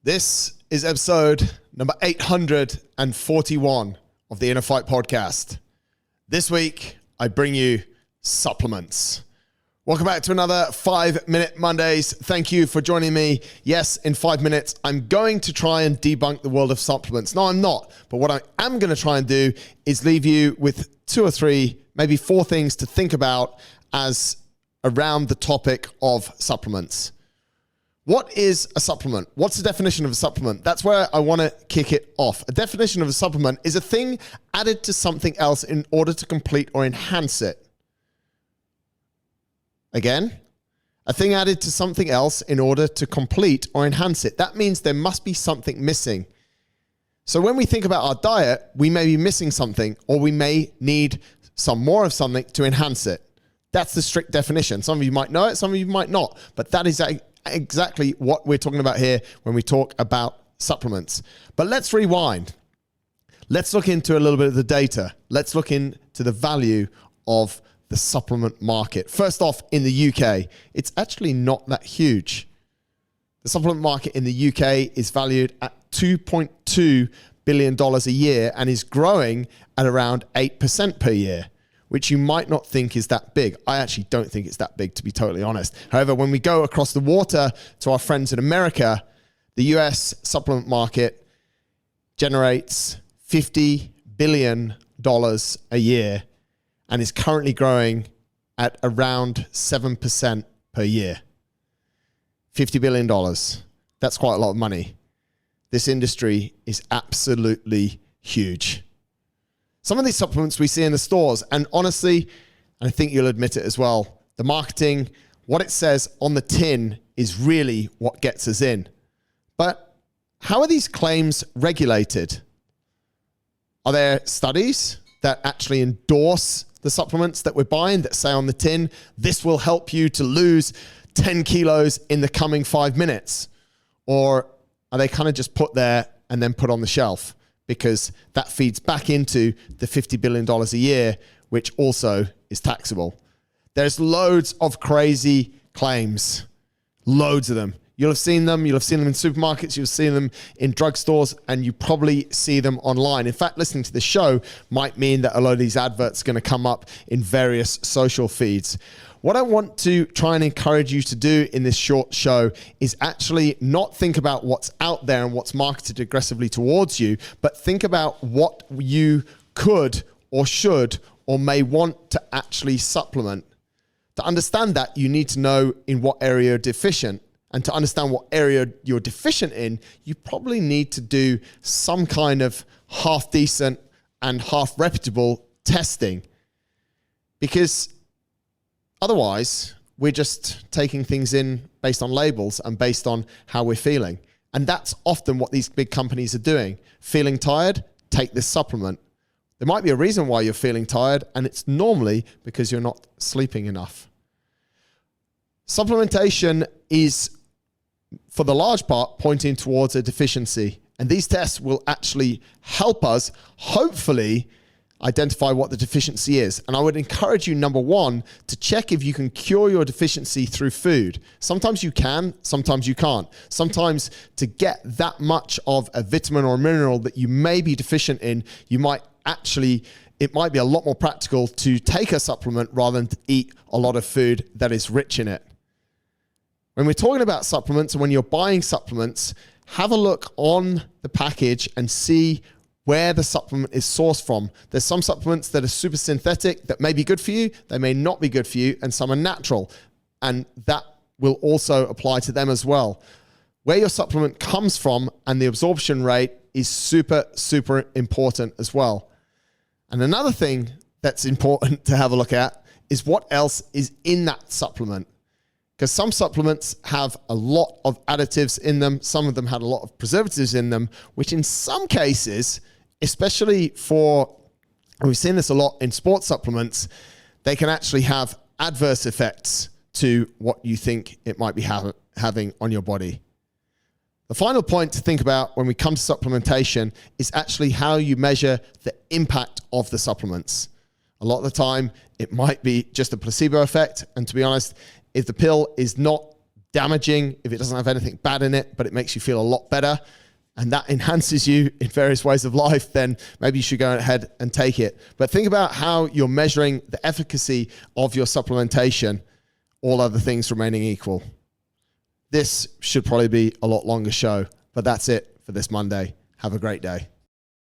This is episode number 841 of the InnerFight Podcast. This week, I bring you supplements. Welcome back to another 5-Minute Mondays. Thank you for joining me. Yes, in 5 minutes, I'm going to try and debunk the world of supplements. No, I'm not. But what I am going to try and do is leave you with 2 or 3, maybe 4 things to think about as around the topic of supplements. What is a supplement? What's the definition of a supplement? That's where I want to kick it off. A definition of a supplement is a thing added to something else in order to complete or enhance it. Again, a thing added to something else in order to complete or enhance it. That means there must be something missing. So when we think about our diet, we may be missing something, or we may need some more of something to enhance it. That's the strict definition. Some of you might know it, some of you might not, but that is exactly what we're talking about here when we talk about supplements. But let's rewind. Let's look into a little bit of the data. Let's look into the value of the supplement market. First off, in the UK, it's actually not that huge. The supplement market in the UK is valued at $2.2 billion a year and is growing at around 8% per year, which you might not think is that big. I actually don't think it's that big, to be totally honest. However, when we go across the water to our friends in America, the US supplement market generates $50 billion a year and is currently growing at around 7% per year. $50 billion. That's quite a lot of money. This industry is absolutely huge. Some of these supplements we see in the stores, and honestly, and I think you'll admit it as well, the marketing, what it says on the tin is really what gets us in. But how are these claims regulated? Are there studies that actually endorse the supplements that we're buying that say on the tin, this will help you to lose 10 kilos in the coming 5 minutes? Or are they kind of just put there and then put on the shelf? Because that feeds back into the $50 billion a year, which also is taxable. There's loads of crazy claims, loads of them. You'll have seen them. You'll have seen them in supermarkets. You'll see them in drugstores, and you probably see them online. In fact, listening to the show might mean that a lot of these adverts are going to come up in various social feeds. What I want to try and encourage you to do in this short show is actually not think about what's out there and what's marketed aggressively towards you, but think about what you could or should or may want to actually supplement. To understand that, you need to know in what area you're deficient. And to understand what area you're deficient in, you probably need to do some kind of half decent and half reputable testing. Because otherwise, we're just taking things in based on labels and based on how we're feeling. And that's often what these big companies are doing. Feeling tired? Take this supplement. There might be a reason why you're feeling tired, and it's normally because you're not sleeping enough. Supplementation is, for the large part, pointing towards a deficiency. And these tests will actually help us, hopefully, identify what the deficiency is. And I would encourage you, number one, to check if you can cure your deficiency through food. Sometimes you can, sometimes you can't. Sometimes to get that much of a vitamin or a mineral that you may be deficient in, it might be a lot more practical to take a supplement rather than to eat a lot of food that is rich in it. When we're talking about supplements and when you're buying supplements, have a look on the package and see where the supplement is sourced from. There's some supplements that are super synthetic that may be good for you, they may not be good for you, and some are natural. And that will also apply to them as well. Where your supplement comes from and the absorption rate is super, super important as well. And another thing that's important to have a look at is what else is in that supplement. Because some supplements have a lot of additives in them. Some of them had a lot of preservatives in them, which in some cases, especially for, and we've seen this a lot in sports supplements, they can actually have adverse effects to what you think it might be having on your body. The final point to think about when we come to supplementation is actually how you measure the impact of the supplements. A lot of the time, it might be just a placebo effect. And to be honest, if the pill is not damaging, if it doesn't have anything bad in it, but it makes you feel a lot better, and that enhances you in various ways of life, then maybe you should go ahead and take it. But think about how you're measuring the efficacy of your supplementation, all other things remaining equal. This should probably be a lot longer show, but that's it for this Monday. Have a great day.